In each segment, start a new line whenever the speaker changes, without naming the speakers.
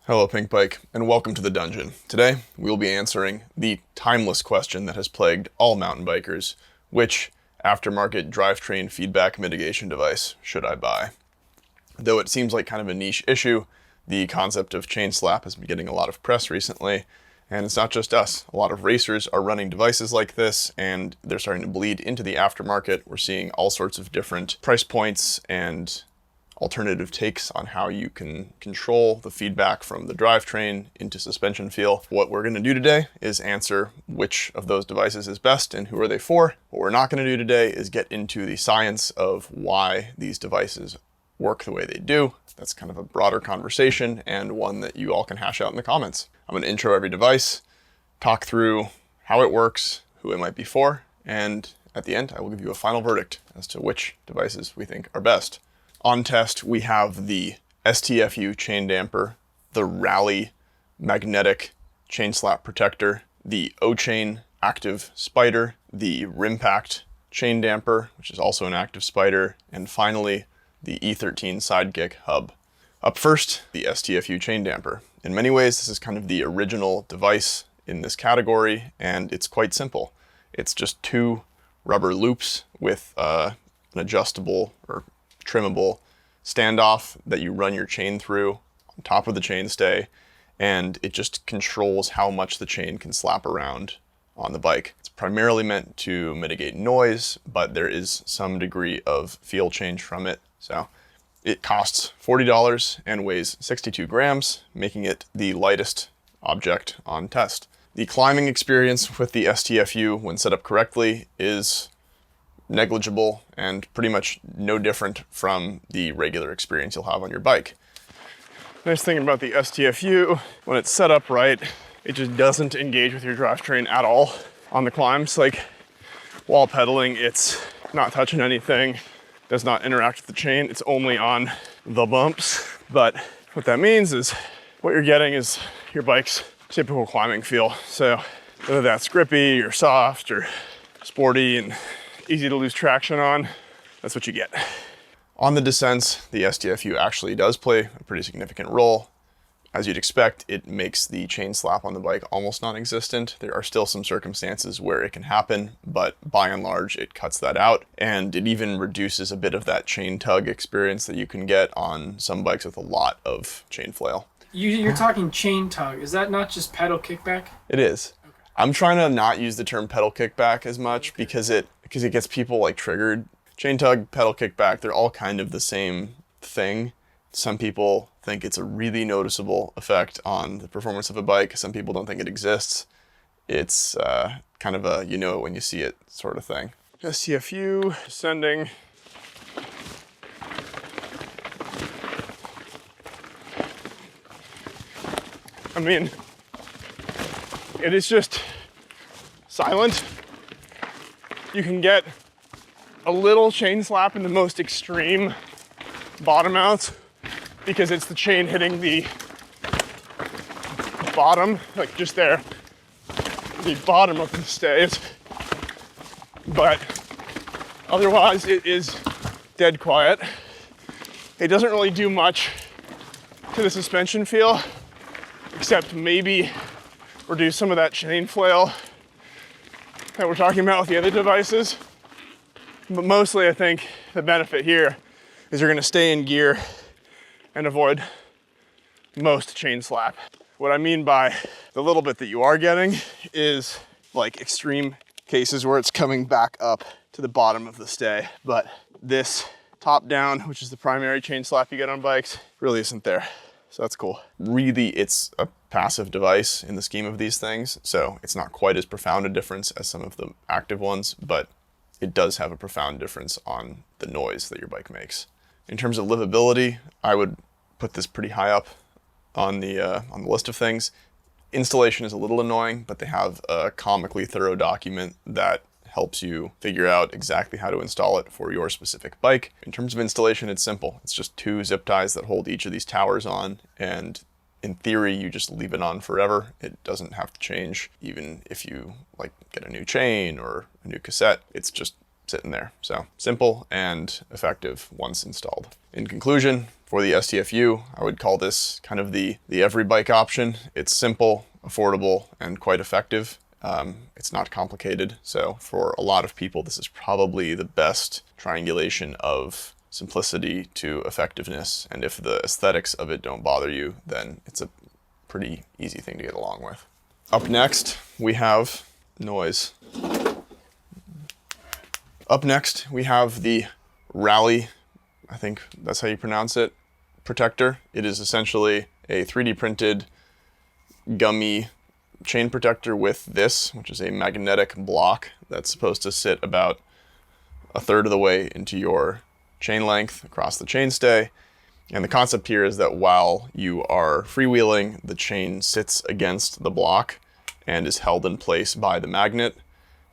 Hello Pinkbike, and welcome to the dungeon. Today, we'll be answering the timeless question that has plagued all mountain bikers: which aftermarket drivetrain feedback mitigation device should I buy? Though it seems like kind of a niche issue, the concept of Chainslap has been getting a lot of press recently, and it's not just us. A lot of racers are running devices like this, and they're starting to bleed into the aftermarket. We're seeing all sorts of different price points and alternative takes on how you can control the feedback from the drivetrain into suspension feel. What we're going to do today is answer which of those devices is best and who are they for. What we're not going to do today is get into the science of why these devices work the way they do. That's kind of a broader conversation and one that you all can hash out in the comments. I'm going to intro every device, talk through how it works, who it might be for, and at the end I will give you a final verdict as to which devices we think are best. On test, we have the STFU chain damper, the Rali magnetic Chainslap protector, the Ochain active spider, the Rimpact chain damper, which is also an active spider, and finally, the E13 Sidekick hub. Up first, the STFU chain damper. In many ways, this is kind of the original device in this category, and it's quite simple. It's just two rubber loops with an adjustable or trimmable standoff that you run your chain through on top of the chainstay, and it just controls how much the chain can slap around on the bike. It's primarily meant to mitigate noise, but there is some degree of feel change from it. So it costs $40 and weighs 62 grams, making it the lightest object on test. The climbing experience with the STFU, when set up correctly, is negligible and pretty much no different from the regular experience you'll have on your bike. Nice thing about the STFU, when it's set up right, it just doesn't engage with your drivetrain at all on the climbs. Like while pedaling, it's not touching anything, does not interact with the chain. It's only on the bumps. But what that means is what you're getting is your bike's typical climbing feel. So whether that's grippy or soft or sporty and easy to lose traction on, that's what you get. On the descents, the STFU actually does play a pretty significant role. As you'd expect, it makes the chain slap on the bike almost non-existent. There are still some circumstances where it can happen, but by and large, it cuts that out. And it even reduces a bit of that chain tug experience that you can get on some bikes with a lot of chain flail.
You're talking chain tug. Is that not just pedal kickback?
It is. Okay. I'm trying to not use the term pedal kickback as much because it gets people like triggered. Chain tug, pedal kickback, they're all kind of the same thing. Some people think it's a really noticeable effect on the performance of a bike. Some people don't think it exists. It's kind of a you know it when you see it sort of thing. STFU descending. I mean, it is just silent. You can get a little chain slap in the most extreme bottom mounts because it's the chain hitting the bottom, like just there, the bottom of the stays. But otherwise it is dead quiet. It doesn't really do much to the suspension feel, except maybe reduce some of that chain flail that we're talking about with the other devices. But mostly I think the benefit here is you're gonna stay in gear and avoid most chain slap. What I mean by the little bit that you are getting is like extreme cases where it's coming back up to the bottom of the stay. But this top down, which is the primary chain slap you get on bikes, really isn't there. So that's cool. Really, it's a passive device in the scheme of these things, so it's not quite as profound a difference as some of the active ones, but it does have a profound difference on the noise that your bike makes. In terms of livability, I would put this pretty high up on the list of things. Installation is a little annoying, but they have a comically thorough document that helps you figure out exactly how to install it for your specific bike. In terms of installation, it's simple. It's just two zip ties that hold each of these towers on, and in theory, you just leave it on forever. It doesn't have to change, even if you like get a new chain or a new cassette. It's just sitting there. So simple and effective once installed. In conclusion, for the STFU, I would call this kind of the every bike option. It's simple, affordable, and quite effective. It's not complicated. So for a lot of people, this is probably the best triangulation of simplicity to effectiveness. And if the aesthetics of it don't bother you, then it's a pretty easy thing to get along with. Up next, we have noise. Up next, we have the Rali, I think that's how you pronounce it, protector. It is essentially a 3D printed gummy chain protector with this, which is a magnetic block that's supposed to sit about a third of the way into your chain length across the chainstay. And the concept here is that while you are freewheeling, the chain sits against the block and is held in place by the magnet.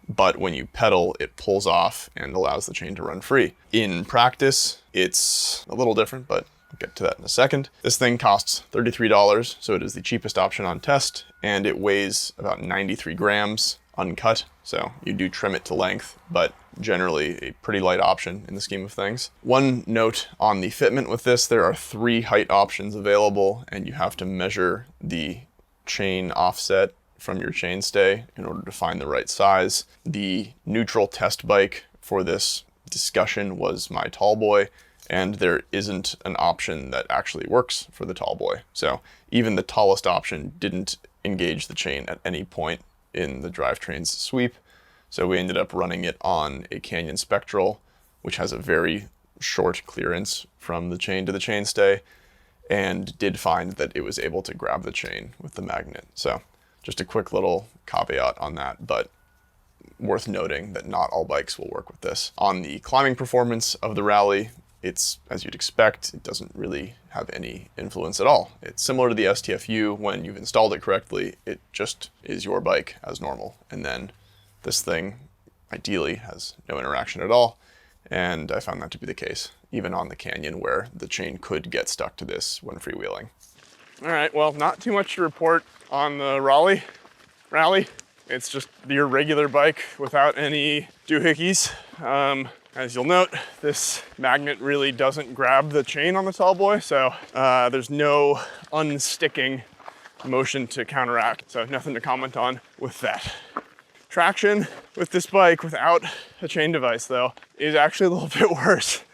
But when you pedal, it pulls off and allows the chain to run free. In practice, it's a little different, but I'll get to that in a second. This thing costs $33, so it is the cheapest option on test, and it weighs about 93 grams uncut. So you do trim it to length, but generally a pretty light option in the scheme of things. One note on the fitment with this, there are 3 height options available, and you have to measure the chain offset from your chainstay in order to find the right size. The neutral test bike for this discussion was my tall boy, and there isn't an option that actually works for the tall boy. So even the tallest option didn't engage the chain at any point in the drivetrain's sweep. So we ended up running it on a Canyon Spectral, which has a very short clearance from the chain to the chainstay, and did find that it was able to grab the chain with the magnet. So just a quick little caveat on that, but worth noting that not all bikes will work with this. On the climbing performance of the Rali, it's, as you'd expect, it doesn't really have any influence at all. It's similar to the STFU. When you've installed it correctly, it just is your bike as normal. And then this thing ideally has no interaction at all. And I found that to be the case, even on the Canyon, where the chain could get stuck to this when freewheeling. All right, well, not too much to report on the Rali. It's just your regular bike without any doohickeys. As you'll note, this magnet really doesn't grab the chain on the tall boy, so there's no unsticking motion to counteract, so nothing to comment on with that. Traction with this bike without a chain device, though, is actually a little bit worse.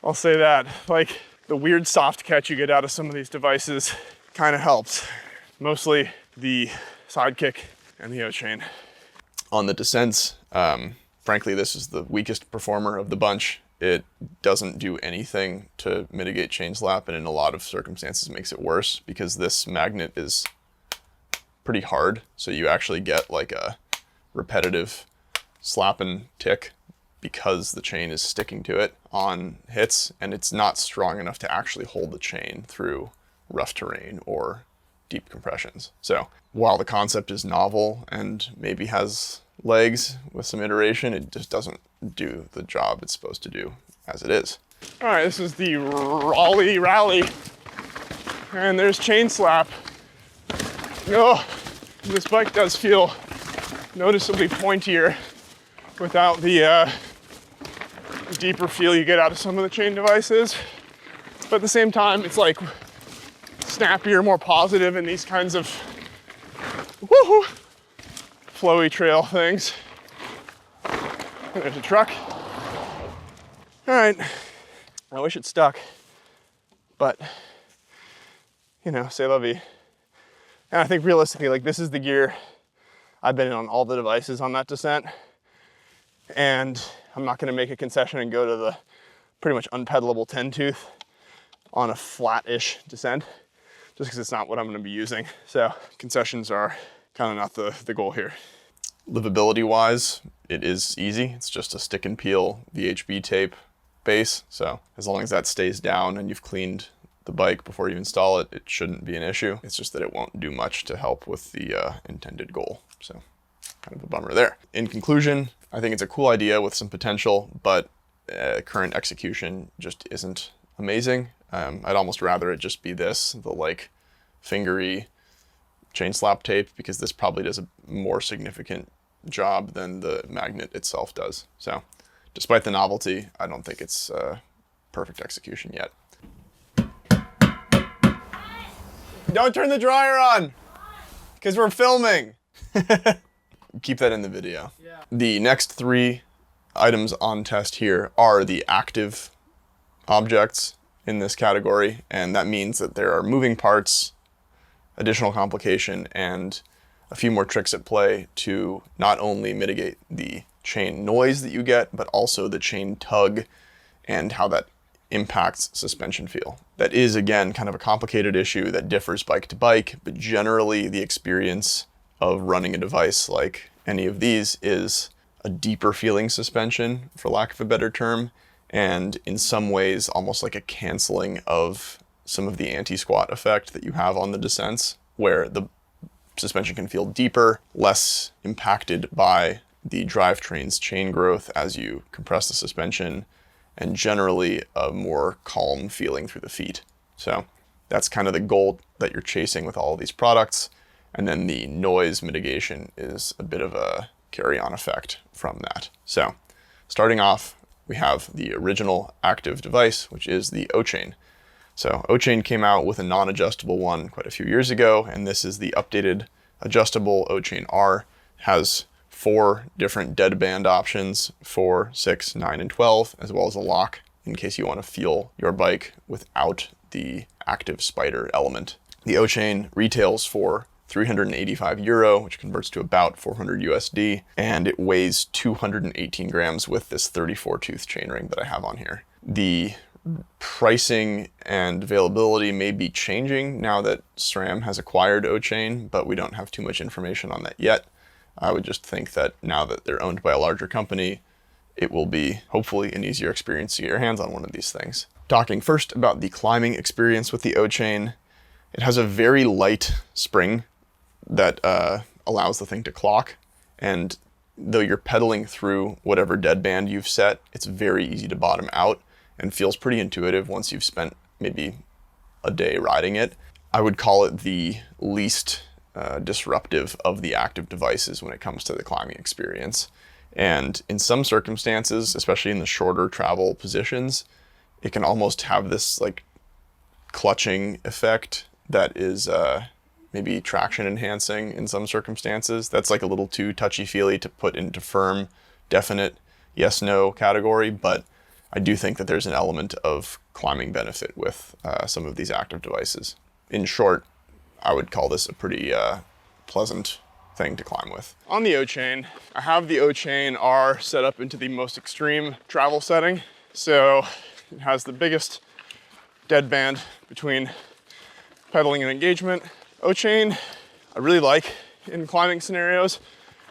I'll say that. Like, the weird soft catch you get out of some of these devices kind of helps. Mostly the Sidekick and the Ochain. On the descents, frankly, this is the weakest performer of the bunch. It doesn't do anything to mitigate chainslap, and in a lot of circumstances makes it worse because this magnet is pretty hard. So you actually get like a repetitive slap and tick because the chain is sticking to it on hits, and it's not strong enough to actually hold the chain through rough terrain or deep compressions. So while the concept is novel and maybe has legs with some iteration, it just doesn't do the job it's supposed to do as it is. All right, this is the Rali, and there's Chainslap. Oh, this bike does feel noticeably pointier without the deeper feel you get out of some of the chain devices. But at the same time, it's like snappier, more positive in these kinds of flowy trail things. And there's a truck. All right, I wish it stuck, but you know, c'est la vie. And I think realistically, like, this is the gear I've been in on all the devices on that descent, and I'm not gonna make a concession and go to the pretty much unpedalable 10 tooth on a flat-ish descent, just because it's not what I'm gonna be using. So concessions are kind of not the goal here. Livability-wise, it is easy. It's just a stick and peel VHB tape base. So as long as that stays down and you've cleaned the bike before you install it, it shouldn't be an issue. It's just that it won't do much to help with the intended goal. So kind of a bummer there. In conclusion, I think it's a cool idea with some potential, but current execution just isn't amazing. I'd almost rather it just be this, the like fingery Chainslap tape, because this probably does a more significant job than the magnet itself does. So despite the novelty, I don't think it's perfect execution yet. Don't turn the dryer on, because we're filming. Keep that in the video.
Yeah.
The next 3 items on test here are the active objects in this category, and that means that there are moving parts, additional complication, and a few more tricks at play to not only mitigate the chain noise that you get, but also the chain tug and how that impacts suspension feel. That is, again, kind of a complicated issue that differs bike to bike, but generally the experience of running a device like any of these is a deeper feeling suspension, for lack of a better term, and in some ways almost like a canceling of some of the anti-squat effect that you have on the descents, where the suspension can feel deeper, less impacted by the drivetrain's chain growth as you compress the suspension, and generally a more calm feeling through the feet. So that's kind of the goal that you're chasing with all of these products. And then the noise mitigation is a bit of a carry-on effect from that. So starting off, we have the original active device, which is the Ochain. So Ochain came out with a non-adjustable one quite a few years ago, and this is the updated adjustable Ochain R. Has 4 different deadband options, 4, 6, 9, and 12, as well as a lock in case you want to feel your bike without the active spider element. The Ochain retails for €385, which converts to about 400 USD, and it weighs 218 grams with this 34 tooth chainring that I have on here. The pricing and availability may be changing now that SRAM has acquired Ochain, but we don't have too much information on that yet. I would just think that now that they're owned by a larger company, it will be hopefully an easier experience to get your hands on one of these things. Talking first about the climbing experience with the Ochain, it has a very light spring that allows the thing to clock, and though you're pedaling through whatever deadband you've set, it's very easy to bottom out and feels pretty intuitive once you've spent maybe a day riding it. I would call it the least disruptive of the active devices when it comes to the climbing experience. And in some circumstances, especially in the shorter travel positions, it can almost have this like clutching effect that is maybe traction enhancing in some circumstances. That's like a little too touchy-feely to put into firm, definite yes-no category, but I do think that there's an element of climbing benefit with some of these active devices. In short, I would call this a pretty pleasant thing to climb with. On the Ochain, I have the Ochain R set up into the most extreme travel setting. So it has the biggest deadband between pedaling and engagement. Ochain, I really like in climbing scenarios,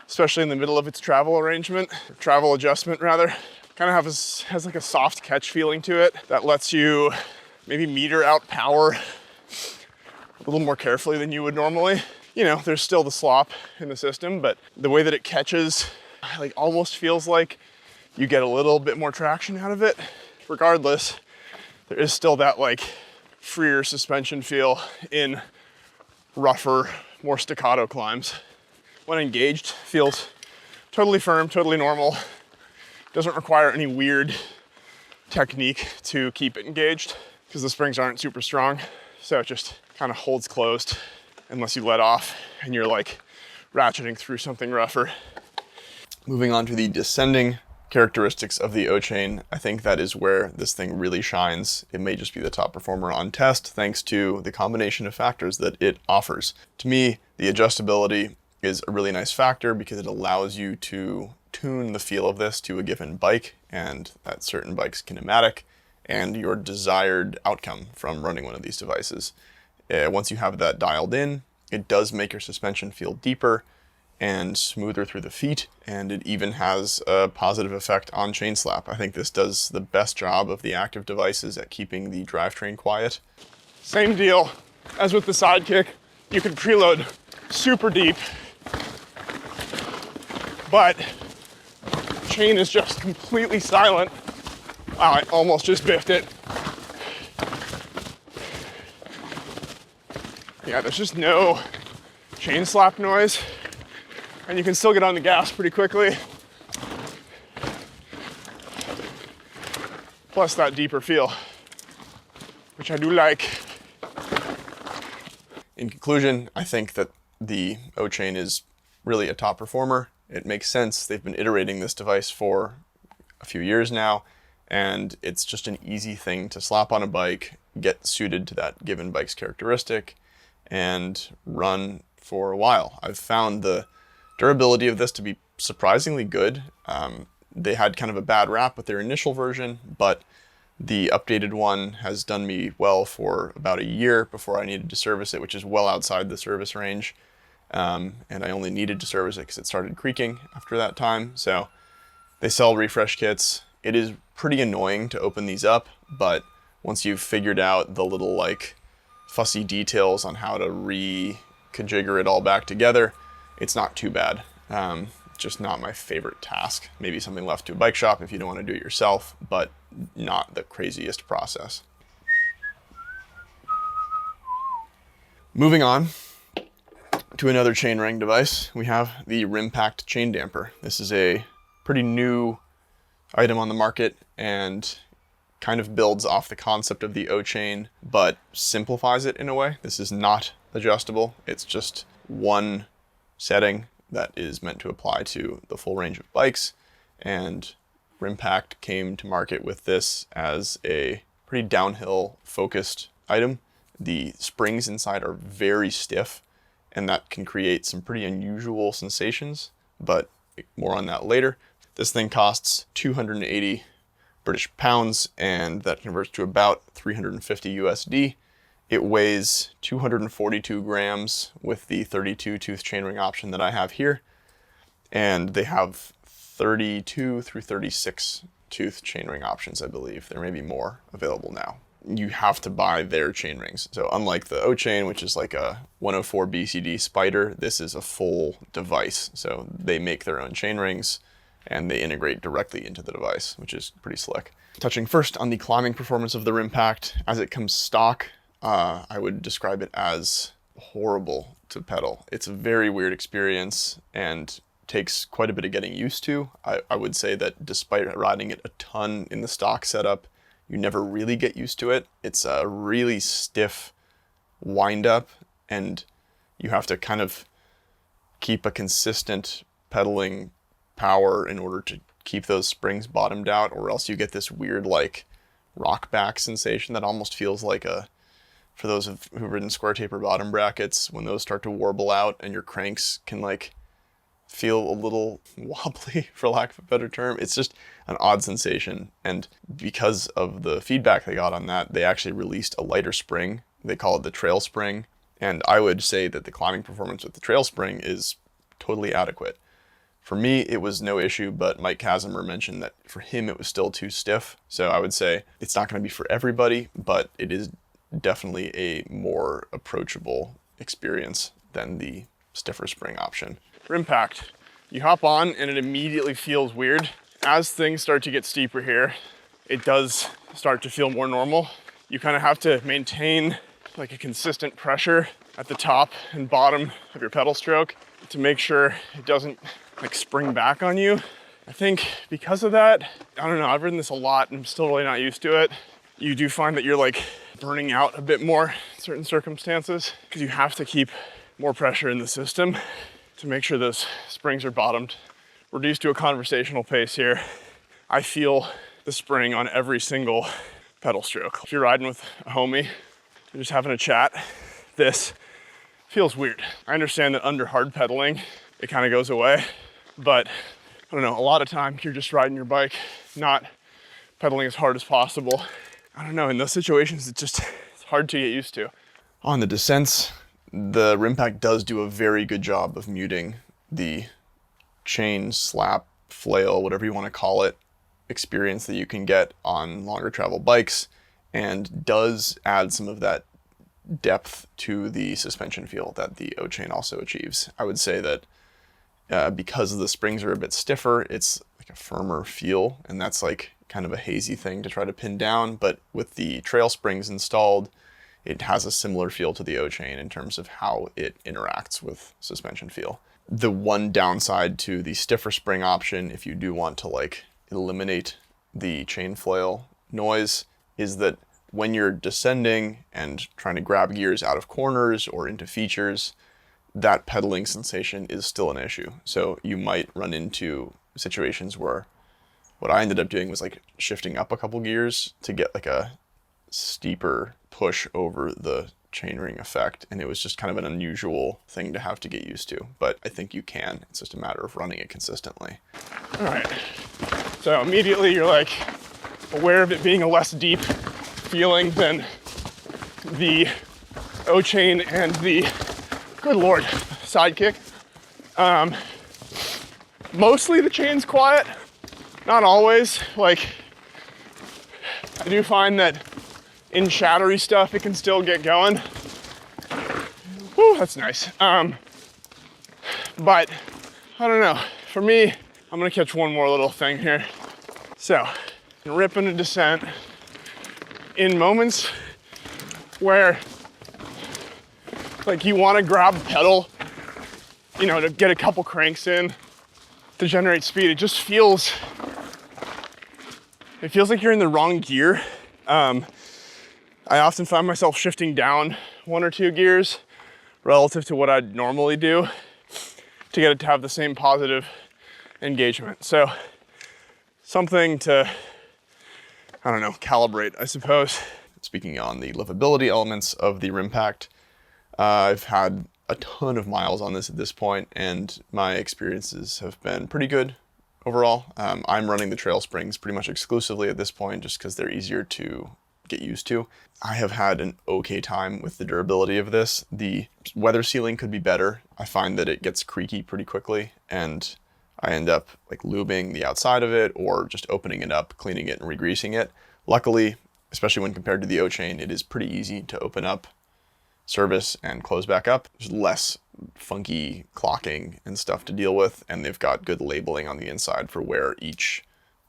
especially in the middle of its travel arrangement, or travel adjustment rather. Kind of has like a soft catch feeling to it that lets you maybe meter out power a little more carefully than you would normally. You know, there's still the slop in the system, but the way that it catches, like almost feels like you get a little bit more traction out of it. Regardless, there is still that like freer suspension feel in rougher, more staccato climbs. When engaged, feels totally firm, totally normal. Doesn't require any weird technique to keep it engaged because the springs aren't super strong. So it just kind of holds closed unless you let off and you're like ratcheting through something rougher. Moving on to the descending characteristics of the Ochain, I think that is where this thing really shines. It may just be the top performer on test thanks to the combination of factors that it offers. To me, the adjustability is a really nice factor because it allows you to tune the feel of this to a given bike and that certain bike's kinematic and your desired outcome from running one of these devices. Once you have that dialed in, it does make your suspension feel deeper and smoother through the feet, and it even has a positive effect on Chainslap. I think this does the best job of the active devices at keeping the drivetrain quiet. Same deal as with the Sidekick. You can preload super deep, but chain is just completely silent. Wow, I almost just biffed it. Yeah, there's just no chain slap noise, and you can still get on the gas pretty quickly. plus that deeper feel, which I do like. In conclusion, I think that the Ochain is really a top performer. It makes sense. They've been iterating this device for a few years now, and it's just an easy thing to slap on a bike, get suited to that given bike's characteristic, and run for a while. I've found the durability of this to be surprisingly good. They had kind of a bad rap with their initial version, but the updated one has done me well for about a year before I needed to service it, which is well outside the service range. And I only needed to service it because it started creaking after that time. So they sell refresh kits. It is pretty annoying to open these up, but once you've figured out the little like fussy details on how to reconfigure it all back together, it's not too bad. Just not my favorite task. Maybe something left to a bike shop if you don't want to do it yourself, but not the craziest process. Moving on to another chainring device, we have the Rimpact chain damper. This is a pretty new item on the market and kind of builds off the concept of the Ochain, but simplifies it in a way. This is not adjustable. It's just one setting that is meant to apply to the full range of bikes, and Rimpact came to market with this as a pretty downhill focused item. The springs inside are very stiff, and that can create some pretty unusual sensations, but more on that later. This thing costs 280 British pounds, and that converts to about 350 USD. It weighs 242 grams with the 32 tooth chainring option that I have here. And they have 32 through 36 tooth chainring options, I believe. There may be more available now. You have to buy their chainrings. So unlike the Ochain, which is like a 104 BCD spider, this is a full device. So they make their own chainrings and they integrate directly into the device, which is pretty slick. Touching first on the climbing performance of the Rimpact, as it comes stock, I would describe it as horrible to pedal. It's a very weird experience and takes quite a bit of getting used to. I would say that despite riding it a ton in the stock setup, you never really get used to it. It's a really stiff wind up, and you have to kind of keep a consistent pedaling power in order to keep those springs bottomed out, or else you get this weird like rock back sensation that almost feels like a, for those who've ridden square taper bottom brackets, when those start to warble out and your cranks can like feel a little wobbly, for lack of a better term. It's just an odd sensation. And because of the feedback they got on that, they actually released a lighter spring. They call it the trail spring. And I would say that the climbing performance with the trail spring is totally adequate. For me, it was no issue, but Mike Casimir mentioned that for him, it was still too stiff. So I would say it's not going to be for everybody, but it is definitely a more approachable experience than the stiffer spring option. Rimpact, you hop on and it immediately feels weird. As things start to get steeper here, it does start to feel more normal. You kind of have to maintain like a consistent pressure at the top and bottom of your pedal stroke to make sure it doesn't like spring back on you. I think because of that, I don't know, I've ridden this a lot and I'm still really not used to it. You do find that you're like burning out a bit more in certain circumstances because you have to keep more pressure in the system to make sure those springs are bottomed. Reduced to a conversational pace here, I feel the spring on every single pedal stroke. If you're riding with a homie, you're just having a chat, this feels weird. I understand that under hard pedaling, it kind of goes away, but I don't know, a lot of time you're just riding your bike, not pedaling as hard as possible. I don't know, in those situations, it's hard to get used to. On the descents, the Rimpact does do a very good job of muting the chain, slap, flail, whatever you want to call it, experience that you can get on longer travel bikes, and does add some of that depth to the suspension feel that the Ochain also achieves. I would say that because the springs are a bit stiffer, it's like a firmer feel, and that's like kind of a hazy thing to try to pin down, but with the trail springs installed, it has a similar feel to the Ochain in terms of how it interacts with suspension feel. The one downside to the stiffer spring option, if you do want to like eliminate the chain flail noise is that when you're descending and trying to grab gears out of corners or into features, that pedaling sensation is still an issue. So you might run into situations where what I ended up doing was like shifting up a couple gears to get like a steeper push over the chainring effect, and it was just kind of an unusual thing to have to get used to, but I think you can. It's just a matter of running it consistently.
All right, so immediately you're like aware of it being a less deep feeling than the Ochain and the, good Lord, Sidekick. Mostly the chain's quiet, not always. Like, I do find that in shadowy stuff, it can still get going. Whew, that's nice. But I don't know. For me, I'm gonna catch one more little thing here. So, ripping a descent in moments where, like, you want to grab the pedal, you know, to get a couple cranks in to generate speed. It just feels like you're in the wrong gear. I often find myself shifting down 1 or 2 gears relative to what I'd normally do to get it to have the same positive engagement. So something to, I don't know, calibrate, I suppose.
Speaking on the livability elements of the Rimpact, I've had a ton of miles on this at this point, and my experiences have been pretty good overall. I'm running the trail springs pretty much exclusively at this point just because they're easier to get used to. I have had an okay time with the durability of this. The weather sealing could be better. I find that it gets creaky pretty quickly, and I end up like lubing the outside of it or just opening it up, cleaning it, and re-greasing it. Luckily, especially when compared to the Ochain, it is pretty easy to open up, service, and close back up. There's less funky clocking and stuff to deal with, and they've got good labeling on the inside for where each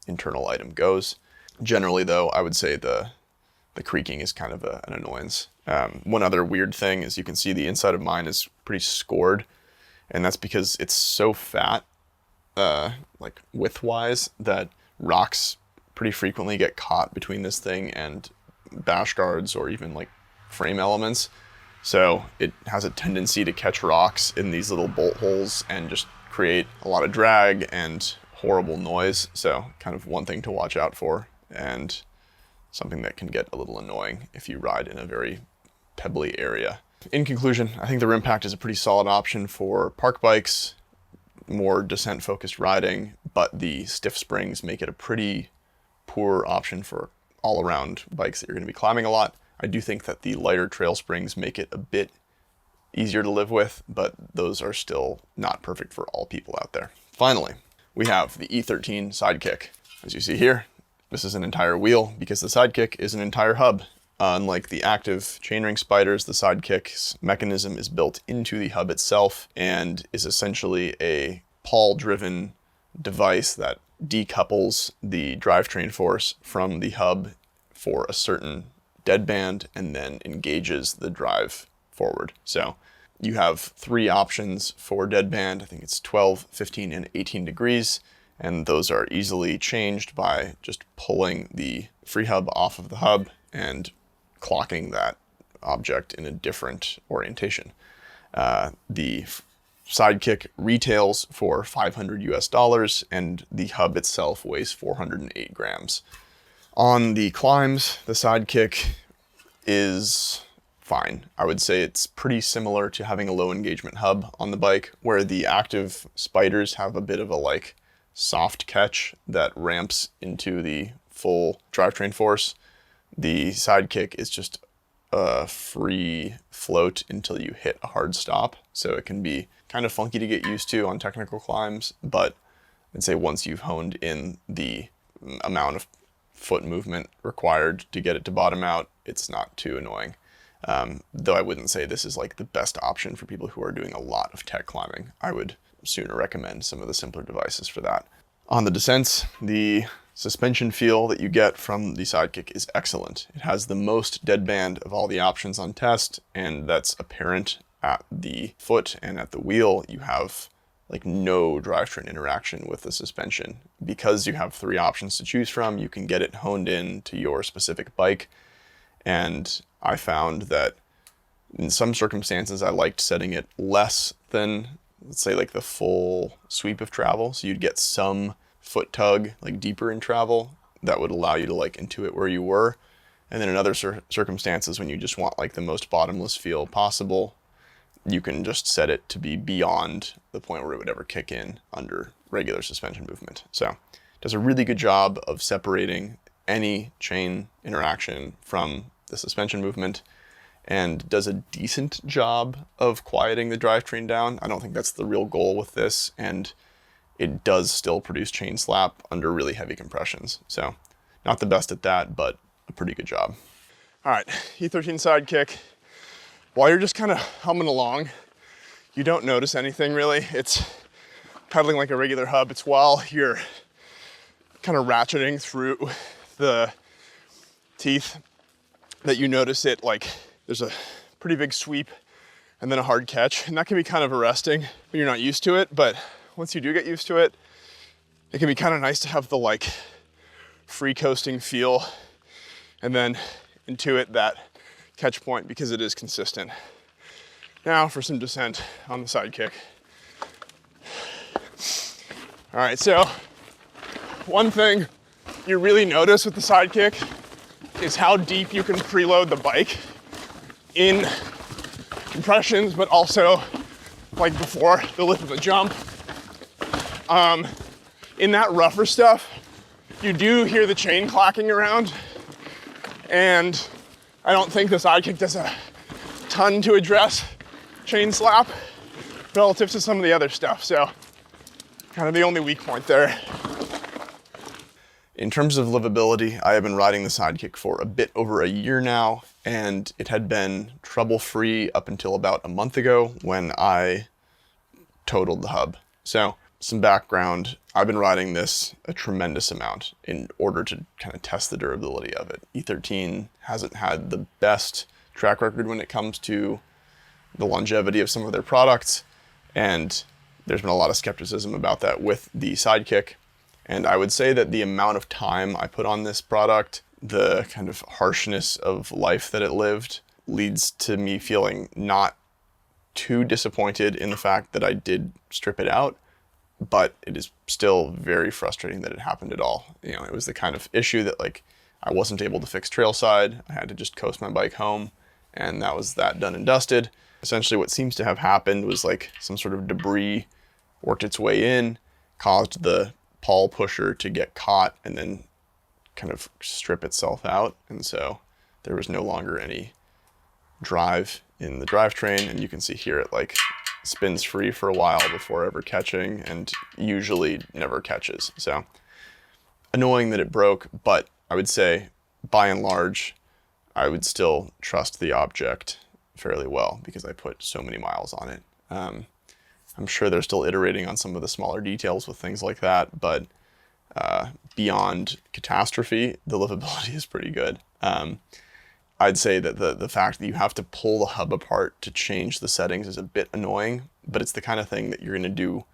internal item goes. Generally, though, I would say the creaking is kind of an annoyance. One other weird thing is you can see the inside of mine is pretty scored, and that's because it's so fat, like width-wise, that rocks pretty frequently get caught between this thing and bash guards or even like frame elements. So it has a tendency to catch rocks in these little bolt holes and just create a lot of drag and horrible noise. So kind of one thing to watch out for, and something that can get a little annoying if you ride in a very pebbly area. In conclusion, I think the Rimpact is a pretty solid option for park bikes, more descent-focused riding, but the stiff springs make it a pretty poor option for all-around bikes that you're going to be climbing a lot. I do think that the lighter trail springs make it a bit easier to live with, but those are still not perfect for all people out there. Finally, we have the E13 Sidekick. As you see here, this is an entire wheel because the Sidekick is an entire hub. Unlike the active chainring spiders, the Sidekick's mechanism is built into the hub itself and is essentially a pawl-driven device that decouples the drivetrain force from the hub for a certain deadband and then engages the drive forward. So you have 3 options for deadband. I think it's 12, 15, and 18 degrees. And those are easily changed by just pulling the free hub off of the hub and clocking that object in a different orientation. The Sidekick retails for $500 US, and the hub itself weighs 408 grams. On the climbs, the Sidekick is fine. I would say it's pretty similar to having a low engagement hub on the bike, where the active spiders have a bit of a like soft catch that ramps into the full drivetrain force. The Sidekick is just a free float until you hit a hard stop. So it can be kind of funky to get used to on technical climbs, but I'd say once you've honed in the amount of foot movement required to get it to bottom out, it's not too annoying. Though I wouldn't say this is like the best option for people who are doing a lot of tech climbing. I would sooner recommend some of the simpler devices for that. On the descents, the suspension feel that you get from the Sidekick is excellent. It has the most deadband of all the options on test, and that's apparent at the foot and at the wheel. You have like no drivetrain interaction with the suspension. Because you have 3 options to choose from, you can get it honed in to your specific bike. And I found that in some circumstances, I liked setting it less than, let's say, like the full sweep of travel. So you'd get some foot tug, like deeper in travel, that would allow you to like intuit where you were. And then in other circumstances, when you just want like the most bottomless feel possible, you can just set it to be beyond the point where it would ever kick in under regular suspension movement. So it does a really good job of separating any chain interaction from the suspension movement, and does a decent job of quieting the drivetrain down. I don't think that's the real goal with this, and it does still produce chain slap under really heavy compressions. So not the best at that, but a pretty good job.
All right, E13 Sidekick. While you're just kind of humming along, you don't notice anything really. It's pedaling like a regular hub. It's while you're kind of ratcheting through the teeth that you notice it, like there's a pretty big sweep and then a hard catch. And that can be kind of arresting when you're not used to it. But once you do get used to it, it can be kind of nice to have the like free coasting feel and then intuit that catch point because it is consistent. Now for some descent on the Sidekick. All right, so one thing you really notice with the Sidekick is how deep you can preload the bike in compressions, but also like before the lip of the jump. In that rougher stuff, you do hear the chain clacking around, and I don't think the Sidekick does a ton to address chain slap relative to some of the other stuff. So kind of the only weak point there.
In terms of livability, I have been riding the Sidekick for a bit over a year now, and it had been trouble-free up until about a month ago when I totaled the hub. So some background, I've been riding this a tremendous amount in order to kind of test the durability of it. E13 hasn't had the best track record when it comes to the longevity of some of their products, and there's been a lot of skepticism about that with the Sidekick. And I would say that the amount of time I put on this product, the kind of harshness of life that it lived, leads to me feeling not too disappointed in the fact that I did strip it out, but it is still very frustrating that it happened at all. You know, it was the kind of issue that like I wasn't able to fix trailside. I had to just coast my bike home, and that was that done and dusted. Essentially what seems to have happened was like some sort of debris worked its way in, caused the pawl pusher to get caught and then kind of strip itself out. And so there was no longer any drive in the drivetrain, and you can see here it like spins free for a while before ever catching, and usually never catches. So annoying that it broke, but I would say by and large, I would still trust the object fairly well because I put so many miles on it. I'm sure they're still iterating on some of the smaller details with things like that, but beyond catastrophe, the livability is pretty good. I'd say that the fact that you have to pull the hub apart to change the settings is a bit annoying, but it's the kind of thing that you're going to do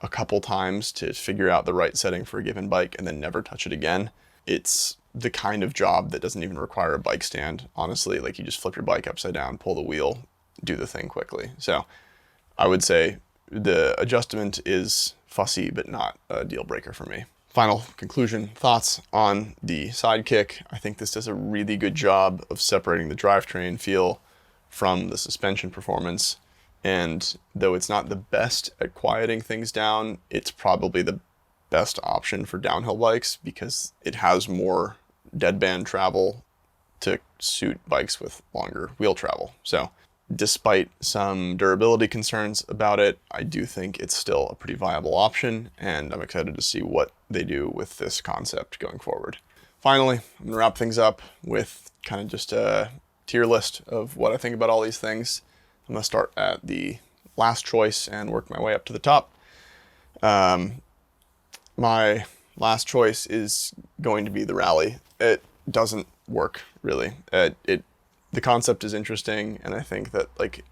a couple times to figure out the right setting for a given bike and then never touch it again. It's the kind of job that doesn't even require a bike stand, honestly. Like you just flip your bike upside down, pull the wheel, do the thing quickly. So I would say the adjustment is fussy, but not a deal breaker for me. Final conclusion, thoughts on the Sidekick. I think this does a really good job of separating the drivetrain feel from the suspension performance. And though it's not the best at quieting things down, it's probably the best option for downhill bikes because it has more deadband travel to suit bikes with longer wheel travel. So despite some durability concerns about it, I do think it's still a pretty viable option, and I'm excited to see what they do with this concept going forward. Finally, I'm gonna wrap things up with kind of just a tier list of what I think about all these things. I'm gonna start at the last choice and work my way up to the top. My last choice is going to be the Rali. It doesn't work, really. The concept is interesting, and I think that like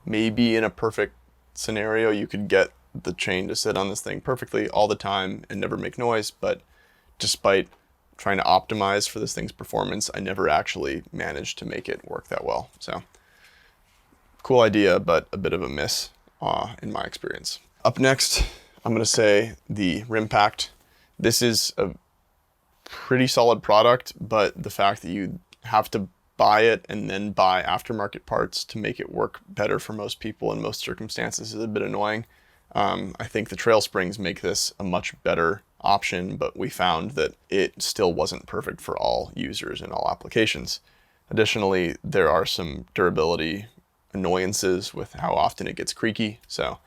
maybe in a perfect scenario you could get the chain to sit on this thing perfectly all the time and never make noise, but despite trying to optimize for this thing's performance, I never actually managed to make it work that well. So cool idea, but a bit of a miss in my experience. Up next, I'm gonna say the Rimpact. This is a pretty solid product, but the fact that you have to buy it and then buy aftermarket parts to make it work better for most people in most circumstances is a bit annoying. I think the trail springs make this a much better option, but we found that it still wasn't perfect for all users in all applications. Additionally, there are some durability annoyances with how often it gets creaky, so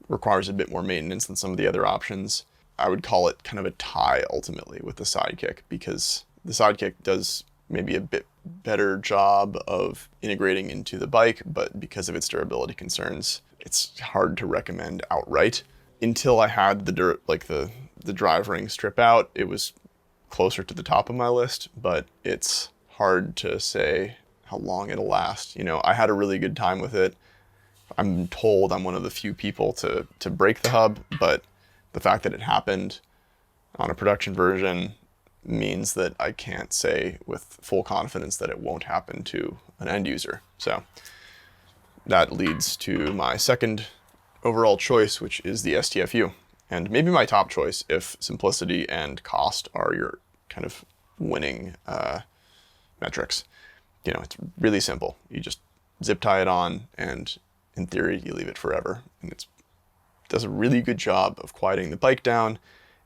requires a bit more maintenance than some of the other options. I would call it kind of a tie ultimately with the Sidekick, because the Sidekick does maybe a bit better job of integrating into the bike, but because of its durability concerns, it's hard to recommend outright. Until I had the drive ring strip out, it was closer to the top of my list, but it's hard to say how long it'll last. You know, I had a really good time with it. I'm told I'm one of the few people to break the hub, but the fact that it happened on a production version means that I can't say with full confidence that it won't happen to an end user. So that leads to my second overall choice, which is the STFU. And maybe my top choice if simplicity and cost are your kind of winning metrics. You know, it's really simple. You just zip tie it on, and in theory, you leave it forever. And it does a really good job of quieting the bike down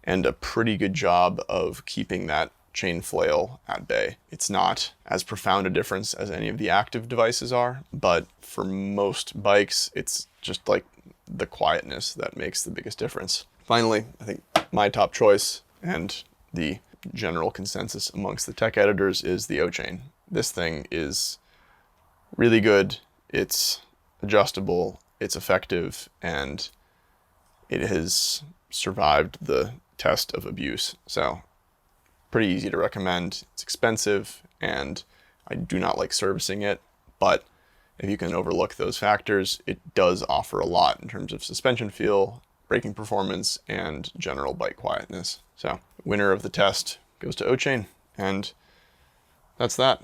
and a pretty good job of keeping that chain flail at bay. It's not as profound a difference as any of the active devices are, but for most bikes, it's just like the quietness that makes the biggest difference. Finally, I think my top choice and the general consensus amongst the tech editors is the Ochain. This thing is really good. It's adjustable, it's effective, and it has survived the test of abuse. So pretty easy to recommend. It's expensive, and I do not like servicing it, but if you can overlook those factors, it does offer a lot in terms of suspension feel, braking performance, and general bike quietness. So winner of the test goes to Ochain, and that's that.